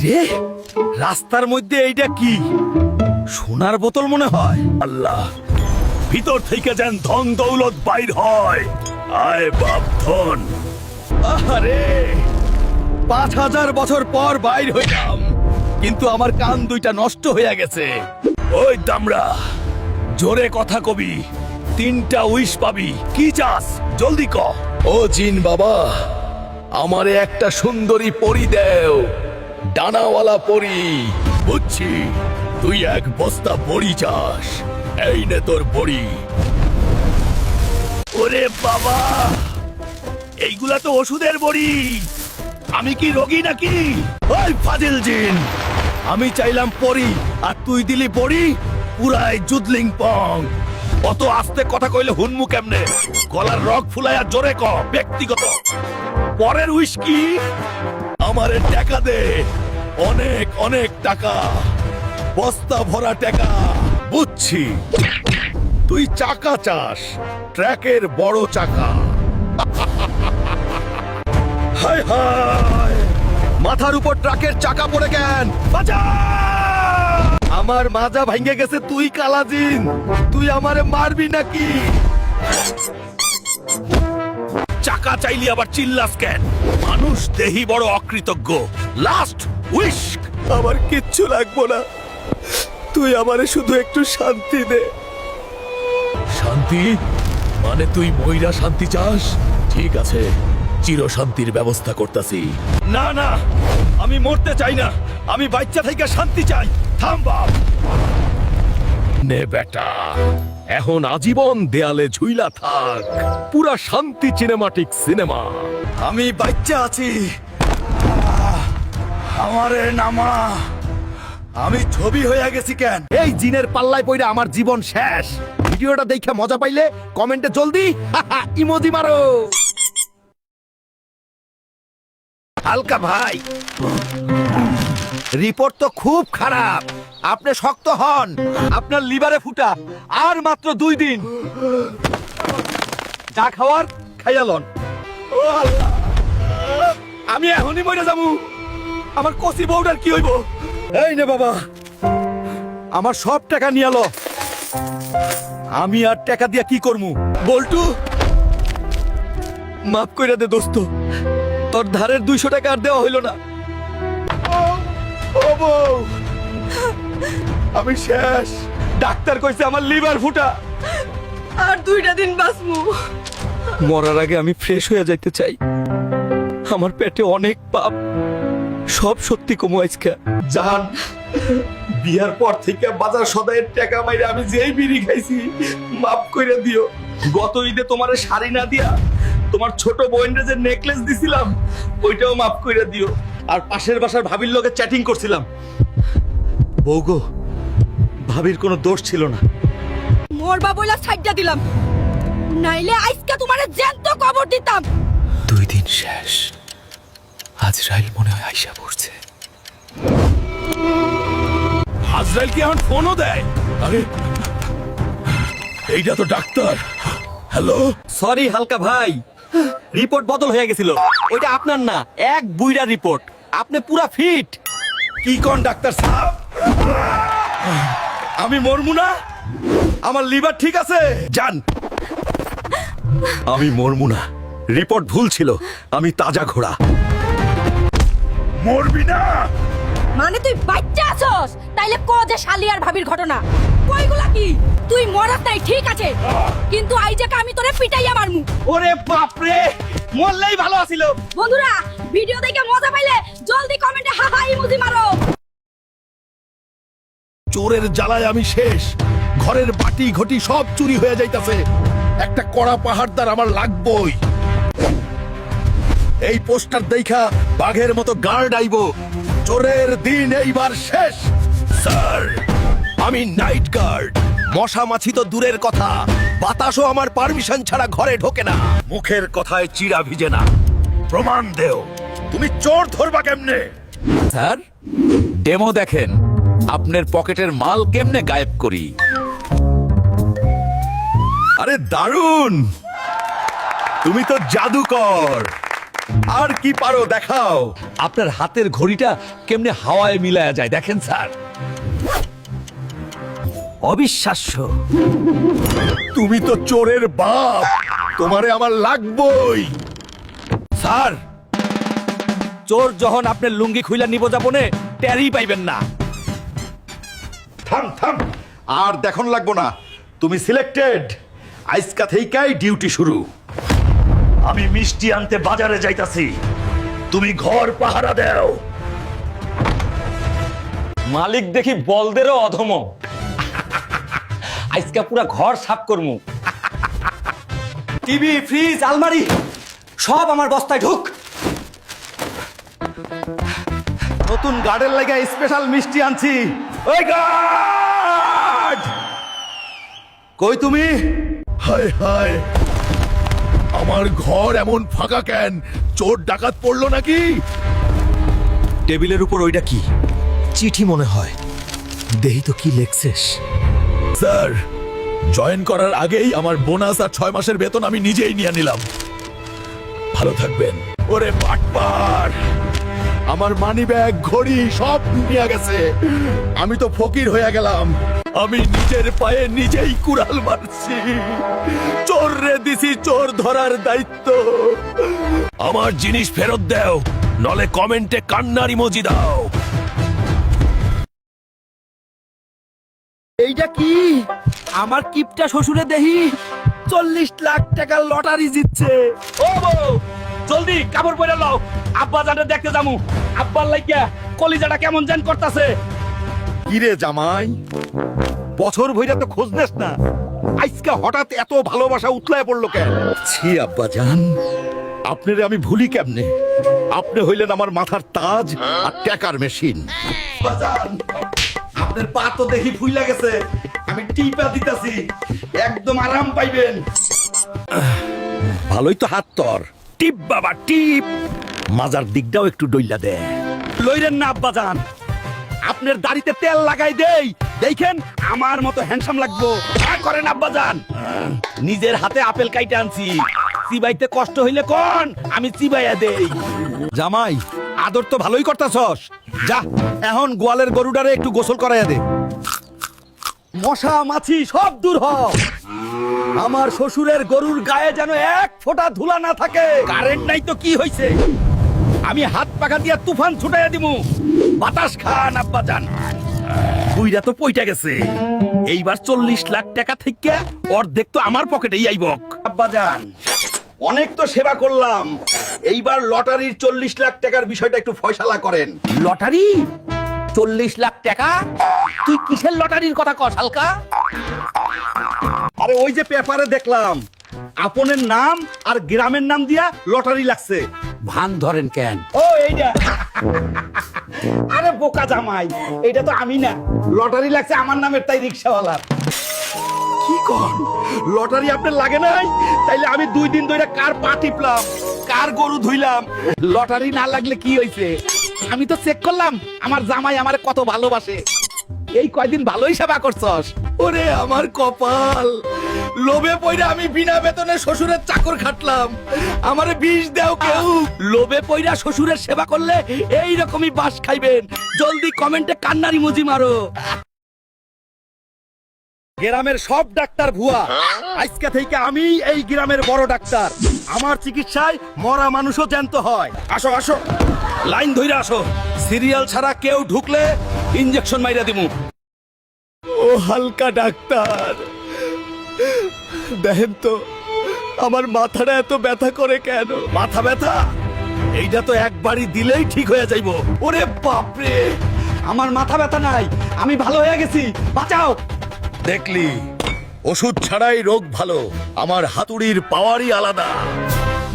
রে, রাস্তার মধ্যে এইটা কি? সোনার বোতল মনে হয়। আল্লাহ, ভিতর থেকে যেন ধন দৌলত বাইর হয়। আয় বাপ ধন। আরে ৫,০০০ বছর পর বাইর হইলাম, কিন্তু আমার কান দুইটা নষ্ট হইয়া গেছে। ওই দামড়া, জোরে কথা কবি, 3টা উইশ পাবি। কি চাস জলদি ক। ও জিন বাবা, আমারে একটা সুন্দরী পরী দেও, ডানাওয়ালা পরী। বুঝছি, তুই এক বস্তা বড়ি চাস। এই নে তোর বড়ি। ওরে বাবা, এইগুলা তো ওষুধের বড়ি। আমি কি রোগী নাকি? ওই ফাজিল জিন, আমি চাইলাম পরী আর তুই দিলি বড়ি। পুরাই জুদলিং পং। অত আস্তে কথা কইলে হুনমু কেমনে? গলার রগ ফুলাইয়া জোরে ক। ব্যক্তিগত পরের উইশ কি? আমারে টাকা দে, অনেক অনেক টাকা, বস্তা ভরা টাকা। বুঝছি, তুই চাকা চাস, ট্র্যাকের বড় চাকা। হায় হায়, মাথার উপর ট্রাকের চাকা পড়ে কেন? বাঁচা! আমার মাজা ভাঙ্গে গেছে। তুই কালা জিন, তুই আমারে মারবি নাকি? চাকা চাইলি আবার চিল্লাস কেন? মানুষ দেহি বড় অকৃতজ্ঞ। Last wish. আমার কিচ্ছু লাগবো না, তুই আমারে শুধু একটু শান্তি দে। শান্তি? মানে তুই ময়রা শান্তি চাস? ঠিক আছে, চির শান্তির ব্যবস্থা করতেছি। না না, আমি মরতে চাই না, আমি বাচ্চা থেকে শান্তি চাই। থাম বাপ। নে বেটা, এখন আজীবন দেয়ালে ঝুইলা থাক। পুরা শান্তি সিনেমাটিক সিনেমা। আমি বাচ্চা আছি, আমারে নামা। আমি ছবি হয়ে গেছি কেন? এই জিনের পাল্লায় পড়ে আমার জীবন শেষ। ভিডিওটা দেখে মজা পাইলে কমেন্টে জলদি ইমোজি মারো। হালকা ভাই, রিপোর্ট তো খুব খারাপ। আপনি শক্ত হন, আপনার লিভারে ফুটা। আর মাত্র 2 দিন, যা খাওয়ার খাইয়ালন। ও আল্লাহ, আমি এখনই মরে যাবো। আমার কচি বউটার কি হইব? এই নে বাবা, আমার সব টাকা নিয়ে আলো। আমি আর টাকা দিয়া কি করমু? বল্টু, মাফ কইরা দে দোস্ত, তোর ধারের 200 টাকা আর দেওয়া হইল না। ও বউ, আমি শেষ। ডাক্তার কইছে আমার লিভার ফুটা। আর 2টা দিন বাঁচমু। মরার আগে আমি ফ্রেশ হয়ে যাইতে চাই। আমার পেটে অনেক পাপ, সব সত্যি কমু আজকে। জান, বিয়ার পর থেকে বাজার সদাইয়ের টাকা মাইরে আমি যেই বিড়ি খাইছি, মাফ কইরা দিও। গত ঈদে তোমারে শাড়ি না দিয়া তোমার ছোট বোনের যে নেকলেস দিছিলাম, ওইটাও মাফ কইরা দিও। আর পাশের বাসার ভাবির লগে চ্যাটিং করছিলাম। বউগো, ভাবির কোনো দোষ ছিল না। মরবা বইলা সাইডটা দিলাম, নাইলে আজকে তোমারে জ্যান্ত কবর দিতাম। 2 দিন শেষ। আজরাইল মনে হয় আইসা পড়ছে। আজরাইল কি এখন ফোনও দেয়? আরে, এইটা তো ডাক্তার। হ্যালো। সরি হালকা ভাই, রিপোর্ট বদল হয়ে গেছিল। ওইটা আপনার না, এক বুইরা রিপোর্ট। আপনি পুরা ফিট। কি কোন ডাক্তার সাহেব? আমি মরমু না? আমার লিভার ঠিক আছে। জান, আমি মরমু না। রিপোর্ট ভুল ছিল। আমি তাজা ঘোড়া। মরবি না? মানে তুই বাচ্চা আছস? তাইলে ক যে শালি আর ভাবির ঘটনা কইগুলা কি? তুই মরাস নাই ঠিক আছে, কিন্তু আইজাকে আমি তোরে পিটাইয়া মারমু। ওরে বাপ রে, মরলেই ভালো আছিল। বন্ধুরা, ভিডিও দেখে মজা পাইলে জলদি কমেন্টে হা হা ইমোজি মারো। চোরের জ্বালায় আমি শেষ। ঘরের বাটি ঘটি সব চুরি হয়ে যাইতাছে। একটা কড়া পাহাড়দার আমার লাগবই। এই পোস্টার দেখা বাঘের মতো গার্ড আইবো। চোরের দিন এইবার শেষ। স্যার, আমি নাইট গার্ড। মশা মাছি তো দূরের কথা, বাতাসও আমার পারমিশন ছাড়া ঘরে ঢোকে না। মুখের কথায় চিড়া ভিজে না। প্রমাণ দেও। তুমি চোর ধরবা কেমনে? স্যার, ডেমো দেখেন, আপনার পকেটের মাল কেমনে গায়েব করি। আরে দারুণ, তুমি তো জাদুকর। আর কি পারো দেখাও। আপনার হাতের ঘড়িটা কেমনে হাওয়ায় মিলায়া যায় দেখেন স্যার। অবিশ্বাস্য। তুমি তো চোরের বাপ, তোমারে আমার লাগবই। স্যার, চোর যখন আপনার লুঙ্গি খুইলা নিব যাবনে টেরই পাইবেন না। থাম থাম, আর দেখুন লাগবো না। তুমি সিলেক্টেড, আজকা থেইকাই ডিউটি শুরু। আমি মিষ্টি আনতে বাজারে যাইতাছি, তুমি ঘর পাহারা দাও। মালিক দেখি বলদেরও অধম, আজকে পুরা ঘর সাফ করমু। টিভি, ফ্রিজ, আলমারি সব আমার বস্তায় ঢুক। নতুন গার্ডের লাগা স্পেশাল মিষ্টি আনছি। ওই গার্ড, কই তুমি? হায় হায়, আমার ঘর এমন ফাঁকা কেন? চোর ডাকাত পড়লো নাকি? টেবিলের উপর ওইটা কি? চিঠি মনে হয়, দেহি তো কি লেখছিস। স্যার, জয়েন করার আগেই আমার বোনাস আর 6 মাসের বেতন আমি নিজেই নিয়ে নিলাম। ভালো থাকবেন। ওরে বাটপার, আমার মানি ব্যাগ, ঘড়ি সব নিয়ে গেছে। আমি তো ফকির হয়ে গেলাম। আমি নিজের পায়ে নিজেই কুড়াল মারছি। চোর রে দিছি চোর ধরার দায়িত্ব। আমার জিনিস ফেরত দাও, নলে কমেন্টে কান্নার ইমোজি দাও। এইটা কি? আমার কিপটা শ্বশুরে দেহি 40 লাখ টাকা লটারি জিতছে। ও বউ, জলদি কাপড় পরে লও, আব্বা জানতে দেখতে যামু। আব্বার লাইগা কলিজাটা কেমন জান করতাছে। কিরে জামাই, বছর ভইরা তো খোঁজ নেস না, আজকে হঠাৎ এত ভালোবাসা উতলায় পড়লো কেন? ছি আব্বা জান, আপনারে আমি ভুলি কেমনে? আপনি হইলেন আমার মাথার তাজ আর টাকার মেশিন। আপনার পা তো দেখি ফুইলা গেছে, আমি টিপা দিতাছি, একদম আরাম পাইবেন। ভালোই তো হাত তোর। টিপ বাবা টিপ, মাজার দিকটাও একটু ডইলা দে। লইরেন না আব্বা জান, আপনার দাড়িতে তেল লাগাই দেই, দেখেন আমার মতো হ্যান্ডসাম লাগবো। আর করেন আব্বা জান, নিজের হাতে আপেল কাইটে আনছি, চিবাইতে কষ্ট হইলে কোন আমি চিবাইয়া দেই। জামাই, আদর তো ভালোই করতাছস। যা, এখন গোয়ালের গরুটারে একটু গোসল করাইয়া দে। মশা মাছি সব দূর হ। আমার শ্বশুরের গরুর গায়ে যেন এক ফোঁটা ধুলা না থাকে। কারেন্ট নাই তো কি হইছে, আমি হাত পাখা দিয়া তুফান ছুটাইয়া দিমু। বাতাস খান আব্বা জান। বুইরা তো পইটা গেছে, এইবার 40 লাখ টাকা থেকে অর্ধেক তো আমার পকেটেই আইব। আব্বা জান, অনেক তো সেবা করলাম, এইবার লটারির 40 লাখ টাকার বিষয়টা একটু ফয়সালা করেন। লটারি 40 লাখ টাকা? তুই কিসের লটারির কথা কস হালকা? আরে ওই যে পেপারে দেখলাম আপনের নাম আর গ্রামের নাম দিয়া লটারি লাগছে। ভান ধরেন কেন? ও এইটা, আরে বোকা জামাই, এইটা তো আমি না, লটারি লাগছে আমার নামের, তাই রিক্সাওয়ালার। কি কর, লটারি আপনার লাগে নাই? তাইলে আমি 2 দিন ধরে কার পা টিপলাম, কার গরু ধুইলাম, লটারি না লাগলে কি হইছে? আমি তো চেক করলাম আমার জামাই আমারে কত ভালোবাসে। এই কয়দিন ভালোই সেবা করছস। ওরে আমার কপাল, লোভে পইরা আমি বিনা বেতনে শ্বশুরের চাকর খাটলাম, আমারে বিষ দাও কেউ। লোভে পইরা শ্বশুরের সেবা করলে এই রকমই বাস খাইবেন। জলদি কমেন্টে কান্নার ইমোজি মারো। গ্রামের সব ডাক্তার ভুয়া, আজকে থেকে আমি এই গ্রামের বড় ডাক্তার। আমার চিকিৎসায় মরা মানুষও জ্যান্ত হয়। আসো আসো, লাইন ধইরা আসো, সিরিয়াল ছাড়া কেউ ঢুকলে ইনজেকশন মাইরা দিমু। ও হালকা ডাক্তার, দেখেন তো আমার মাথাটা এত ব্যথা করে কেন? মাথা ব্যথা এইটা তো একবারই দিলেই ঠিক হয়ে যাইব। ওরে বাপরে, আমার মাথা ব্যথা নাই, আমি ভালো হয়ে গেছি, বাঁচাও। দেখলি, ওষুধ ছাড়াই রোগ ভালো। আমার হাতুড়ির পাওয়ারই আলাদা।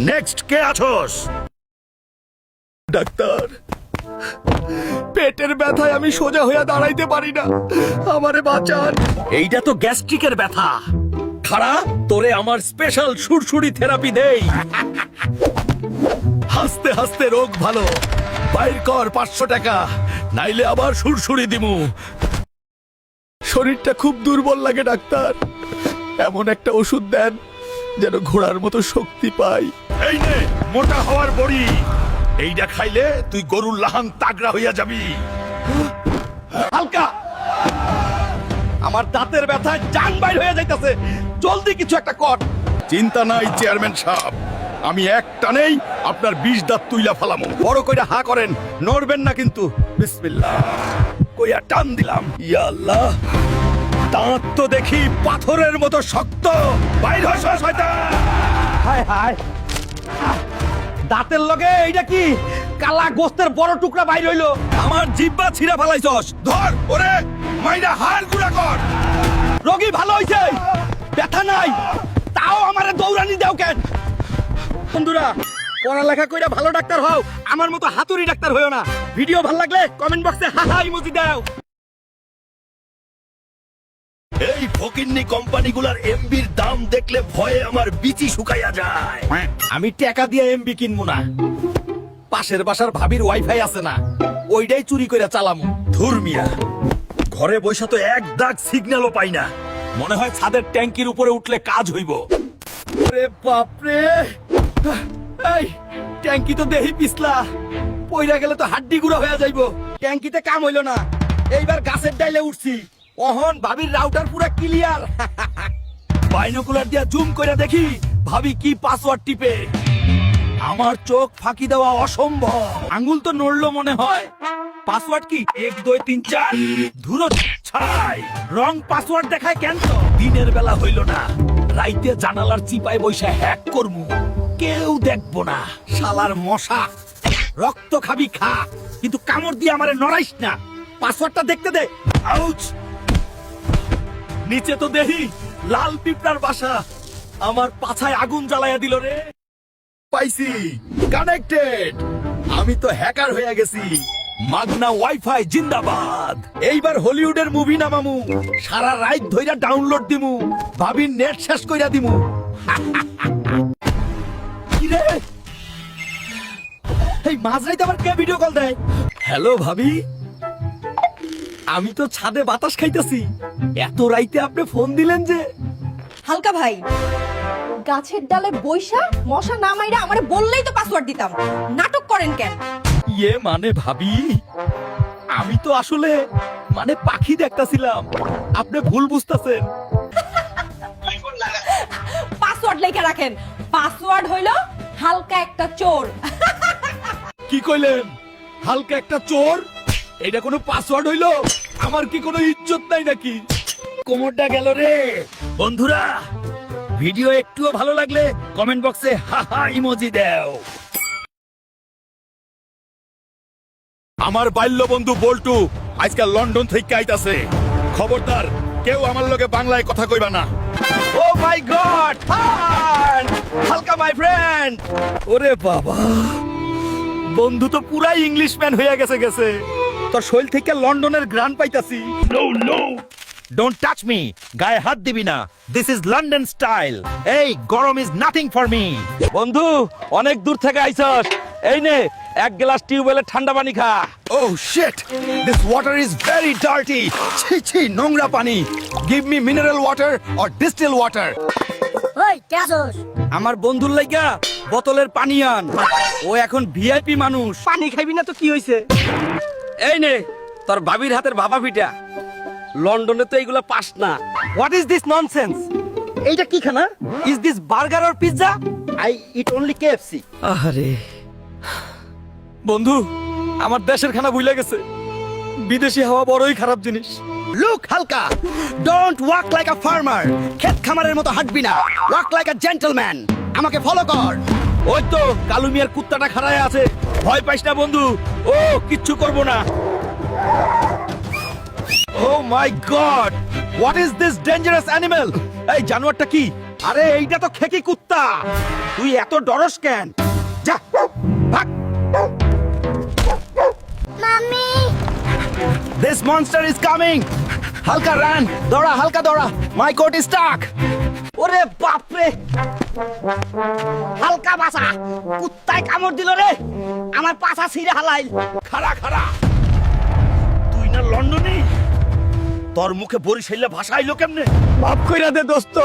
নেক্সট কে আছোস? ডাক্তার, পেটের ব্যথায় আমি সোজা হয়ে দাঁড়াইতে পারি না, আমারে বাঁচান। এইটা তো গ্যাস্ট্রিকের ব্যথা। খাড়া, তোরে আমার স্পেশাল সুরসুরি থেরাপি দেই। হাসতে হাসতে রোগ ভালো। বাইর কর 500 টাকা, নাইলে আবার সুরসুরি দিমু। শরীরটা খুব দুর্বল লাগে ডাক্তার, এমন একটা ওষুধ দেন যেন ঘোড়ার মতো শক্তি পাই। এই নে মোটা হওয়ার বড়ি, এইটা খাইলে তুই গরুর লাহান তাগড়া হইয়া যাবি। হালকা, আমার দাঁতের ব্যথায় জান বাইর হয়ে যাইতাছে, জলদি কিছু একটা কর। চিন্তা নাই চেয়ারম্যান সাহেব, আমি এক টানেই আপনার 20 দাঁত তুইলা ফালামো। বড় কইরা হা করেন, নড়বেন না কিন্তু। বিসমিল্লাহ কইয়া টান দিলাম। ইয়া আল্লাহ, দাঁত তো দেখি পাথরের মতো শক্ত। বাইর হ শয়তান। হায় হায়, দাঁতের লগে এইটা কি কালা গোস্তের বড় টুকরা বাইর হইলো। আমার জিহ্বা ছিঁড়া ফালাইছস, ধর ওরে মাইরা হাড় গুড়া কর। রোগী ভালো হইছে, ব্যথা নাই, তাও আমারে দৌড়ানি দাও কেন? বন্ধুরা, পড়ালেখা কইরা ভালো ডাক্তার হও, আমার মতো হাতুড়ি ডাক্তার হইও না। ভিডিও ভালো লাগলে কমেন্ট বক্সে হা হা ইমোজি দাও। এই ফকিন্নি কোম্পানিগুলার এমবির দাম দেখলে ভয়ে আমার বিচি শুকাইয়া যায়। আমি টাকা দিয়ে এমবি কিনবো না, পাশের বাসার ভাবির ওয়াইফাই আছে না, ওইটাই চুরি করে চালামু। ধুর মিয়া, ঘরে বইসা তো এক দাগ সিগন্যালও পাই না। মনে হয় ছাদের ট্যাঙ্কির উপরে উঠলে কাজ হইব। ওরে বাপরে, এই ট্যাঙ্কি তো দেহি পিছলা, পইরা গেলে তো হাড্ডি গুঁড়া হয়ে যাইব। ট্যাঙ্কিতে কাম হইল না, এইবার গাছের ডাইলে উঠছি। অহন ভাবির রাউটার পুরা ক্লিয়ার। বাইনোকুলার দিয়া জুম করে দেখি ভাবি কি পাসওয়ার্ড টিপে। আমার চোখ ফাঁকি দেওয়া অসম্ভব। আঙ্গুল তো নড়লো মনে হয়। পাসওয়ার্ড কি 1 2 3 4? ধুরো ছাই, রং পাসওয়ার্ড দেখায় কেন? তো দিনের বেলা হইল না, রাইতে জানালার চিপায় বইসা হ্যাক করমু, কেউ দেখবো না। শালার মশা, রক্ত খাবি খা, কিন্তু কামড় দিয়ে আমারে নড়াইস না। পাসওয়ার্ডটা দেখতে দে। আউচ, নিচে তো দেহি লাল পিঁপড়ার বাসা। আমার পাছায় আগুন জ্বালাইয়া দিল রে। পাইছি, কানেক্টেড। আমি তো হ্যাকার হয়ে গেছি। মাগনা ওয়াইফাই জিন্দাবাদ। এইবার হলিউডের মুভি নামামু, সারা রাত ধইরা ডাউনলোড দিমু, ভাবির নেট শেষ কইরা দিমু। কি রে, এই মাঝরাইতে আবার কে ভিডিও কল দেয়? হ্যালো ভাবি, আমি তো ছাদে বাতাস খাইতেছি, এত রাইতে আপনি ফোন দিলেন যে? হালকা ভাই, গাছের ডালে বৈশা মশা না মাইরা আমারে বললেই তো পাসওয়ার্ড দিতাম, নাটক করেন কেন? ইয়ে মানে ভাবি, আমি তো আসলে মানে পাখি দেখতাছিলাম, আপনি ভুল বুঝতাছেন। পাসওয়ার্ড লেখা রাখেন, পাসওয়ার্ড হইল হালকা একটা চোর। কি কইলেন? হালকা একটা চোর? এটা কোনো পাসওয়ার্ড হইলো? আমার কি কোনো ইজ্জত নাই নাকি? কোমরটা গেল রে। বন্ধুরা, ভিডিও একটুও ভালো লাগলে কমেন্ট বক্সে হা হা ইমোজি দাও। আমার বাল্য বন্ধু বল্টু আজকাল লন্ডন থেকে আইতাছে। খবরদার কেউ আমার লগে বাংলায় কথা কইবা না। ও মাই গড, হালকা মাই ফ্রেন্ড। ওরে বাবা, বন্ধু তো পুরাই ইংলিশম্যান হয়ে গেছে। তোর শৈল থেকে লন্ডনের গ্রান পাইতাছি। No no, don't touch me, গায়ে হাত দিবি না। This is London style. এই গরম ইজ নাথিং ফর মি। বন্ধু, অনেক দূর থেকে আইছস, এই নে এক গ্লাস টিউবওয়েলের ঠান্ডা পানি খা। oh shit, this water is very dirty. ছি ছি, নোংরা পানি। Give me mineral water or distilled water. ওই কেসস, আমার বন্ধুর লাইগা বোতলের পানি আন, ও এখন ভিআইপি মানুষ। পানি খাইবি না তো কি হইছে? এই নে তোর ভাবির হাতের ভাপা পিঠা। লন্ডনে তো এইগুলা পাস না। What is this nonsense? এইটা কি খানা? Is this burger or pizza? I eat only KFC. আরে বন্ধু, আমার দেশের খানা ভুলে গেছে। বিদেশি হাওয়া বড়ই খারাপ জিনিস। Look হালকা, don't walk like a farmer. ক্ষেত খামারের মতো হাঁটবি না, walk like a gentleman. আমাকে ফলো কর। ওই তো কালু মিয়ার কুত্তাটা খাড়ায় আছে। ভয় পাইস না বন্ধু, ও কিচ্ছু করবো না। Oh my God! What is this dangerous animal? এই জানোয়ারটা কি? আরে এইটা তো খেকি কুত্তা। তুই এত ডরস কেন? যা ভাগ। Mummy, This monster is coming. হালকা রান, দৌড়া হালকা দৌড়া। My coat is stuck. ওরে বাপ রে, হালকা বাসা, কুত্তায় কামড় দিল রে, আমার পাছা ছিঁড়ে হালাইল। খাড়া খাড়া। তুই না লন্ডনে? তোর মুখে বরিশাইলে ভাষা আইলো কেমনে? মাফ কইরা দে দোস্ত,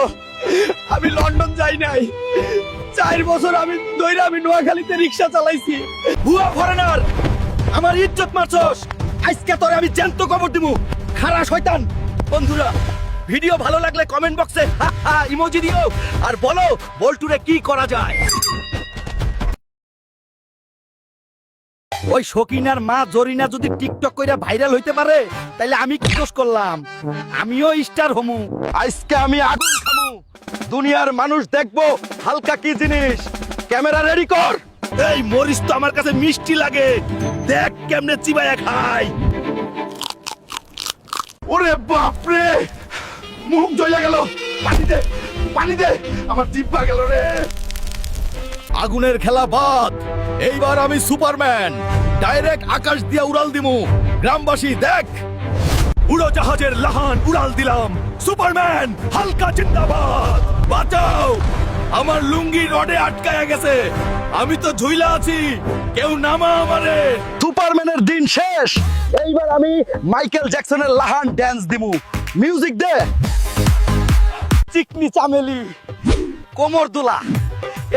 আমি লন্ডন যাই নাই, 4 বছর আমি নোয়াখালীতে রিক্সা চালাইছি। ভুয়া ফরেনার, আমার ইজ্জত মারছস, আজকে তোরে আমি জ্যান্ত কবর দিমু। খারা শয়তান। বন্ধুরা, ভিডিও ভালো লাগলে কমেন্ট বক্সে ইমোজি দিও আর বলো বল্টুরে কি করা যায়। ওই শকিনার মা জরিনা যদি টিকটক কইরা ভাইরাল হইতে পারে তাইলে আমি কি দোষ করলাম? আমিও স্টার হমু। আজকে আমি আগুন খামু, দুনিয়ার মানুষ দেখবো হালকা কি জিনিস। ক্যামেরা রেডি কর। এই মরিচ তো আমার কাছে মিষ্টি লাগে, দেখ কেমনে চিবায়া খাই। ওরে বাপরে, মুখ জ্বলে গেল। পানি দে, আমার জিব্বা গেল রে। আগুনের খেলা বাদ, এইবার আমি সুপারম্যান, ডাইরেক্ট আকাশ দিয়ে উড়াল দিমু। গ্রামবাসী দেখ, উড়োজাহাজের লাহান উড়াল দিলাম। সুপারম্যান হালকা জিন্দাবাদ। বাঁচাও, আমার লুঙ্গি রডে আটকায়া গেছে, আমি তো ঝুইলা আছি, কেউ নামা আমারে। সুপারম্যানের দিন শেষ, এইবার আমি মাইকেল জ্যাকসনের লাহান ড্যান্স দিমু। মিউজিক দে। চিকনি চামেলি, কোমর দুলা,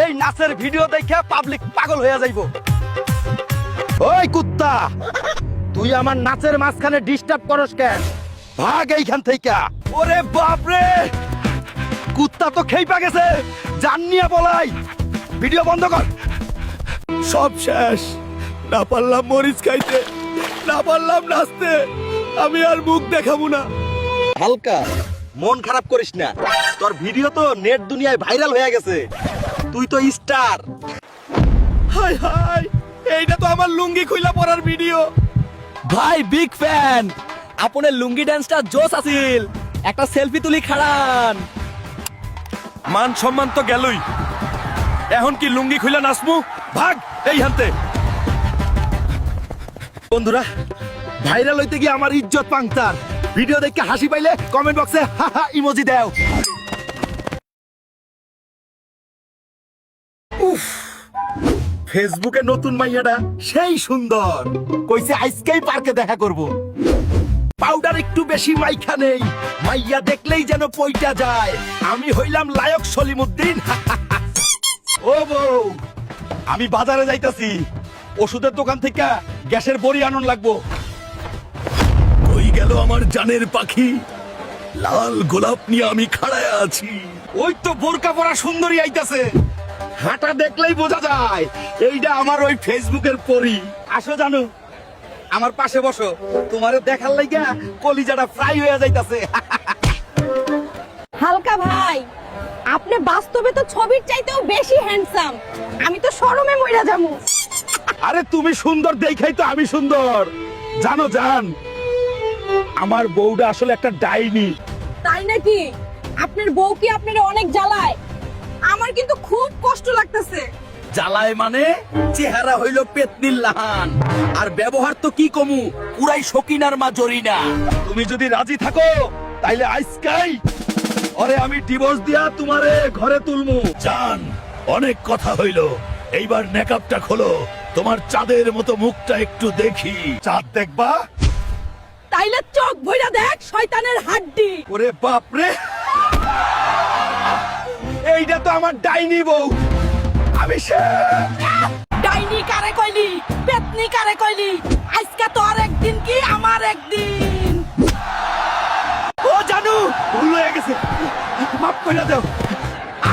এই নাচের ভিডিও দেখে পাবলিক পাগল হয়ে যাইব। ওই কুত্তা, তুই আমার নাচের মাঝখানে ডিস্টার্ব করস কেন? ভাগ এইখান থেকে। ওরে বাপরে, কুত্তা তো খেইপা গেছে, জান নিয়ে বলাই। ভিডিও বন্ধ কর। সব শেষ, না পারলাম মরিচ খাইতে, না পারলাম নাচতে, আমি আর মুখ দেখাবো না। হালকা মন খারাপ করিস না, তোর ভিডিও তো নেট দুনিয়ায় ভাইরাল হয়ে গেছে, তুই তো স্টার। হাই হাই, এইটা তো আমার লুঙ্গি খুইলা পড়ার ভিডিও। ভাই বিগ ফ্যান, আপনার লুঙ্গি ডান্সটা জোস আছিল, একটা সেলফি তুলি খাড়ান। মান সম্মান তো গেলই, এখন কি লুঙ্গি খুইলা নাচমু? ভাগ এই হানতে। বন্ধুরা, ভাইরাল হইতে গিয়ে আমার ইজ্জত পাংতার। ভিডিও দেখে হাসি পাইলে কমেন্ট বক্সে ইমোজি দাও। উফ, ফেসবুকে নতুন মাইয়াটা সেই সুন্দর, কইছে আজকেই পার্কে দেখা করব। পাউডার একটু বেশি মাইখা নেই, মাইয়া দেখলেই যেন পইটা যায়। আমি হইলাম লায়ক সলিমুদ্দিন। ও বউ, আমি বাজারে যাইতাছি, ওষুধের দোকান থেকে গ্যাসের বড়ি আনন লাগবো। কই গেল আমার জানের পাখি? লাল গোলাপ নিয়ে আমি খাড়ায় আছি। ওই তো বোরকা পরা সুন্দরী আইতাছে, হাঁটা দেখলেই বোঝা যায় এইটা আমার ওই ফেসবুকের পরি। আসো জানো, আমার পাশে বসো, তোমারে দেখার লাইগা কলিজাটা ফ্রাই হয়ে যাইতাছে। হালকা ভাই, আপনি বাস্তবে তো ছবির চাইতেও বেশি হ্যান্ডসাম, আমি তো শরমে মইরা যামু। আরে তুমি সুন্দর দেখাই তো আমি সুন্দর। জানো জান, আমার বউটা আসলে একটা ডাইনি। তাই নাকি? আপনার বউ কি আপনারে অনেক জ্বালায়? আমার কিন্তু খুব কষ্ট লাগতেছে। জ্বালায় মানে? চেহারা হইল পেতনির লাহান, আর ব্যবহার তো কি কমু, পুরাই শকিনার মা জরিনা। তুমি যদি রাজি থাকো তাইলে আজকাই ওরে আমি ডিভোর্স দিয়া তোমারে ঘরে তুলমু। জান, অনেক কথা হইল, এইবার মেকআপটা খোলো, তোমার চাঁদের মতো মুখটা একটু দেখি। চাঁদ দেখবা? তাইলে চোখ ভইরা দেখ শয়তানের হাড্ডি। ওরে বাপরে, এইটা তো আমার ডাইনি বউ। আমি ডাইনি কারে কইলি, পেতনি কারে কইলি, আজকে তো আর একদিন কি আমার একদিন। ও জানু, ভুল হয়ে গেছে, মাফ করে দাও,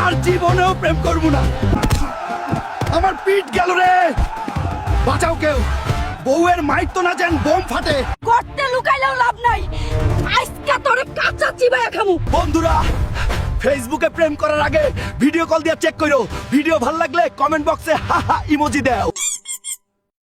আর জীবনেও প্রেম করব না। আমার পিঠ গেল রে, বাঁচাও কেউ, বউয়ের মাইক তো না যেন বোম ফাটে। করতে লুকাইলেও লাভ নাই, আজকে তোরে কাঁচা চিবায়া খামু। বন্ধুরা, ফেসবুকে প্রেম করার আগে ভিডিও কল দিয়ে চেক করো। ভিডিও ভালো লাগলে কমেন্ট বক্সে ইমোজি দাও।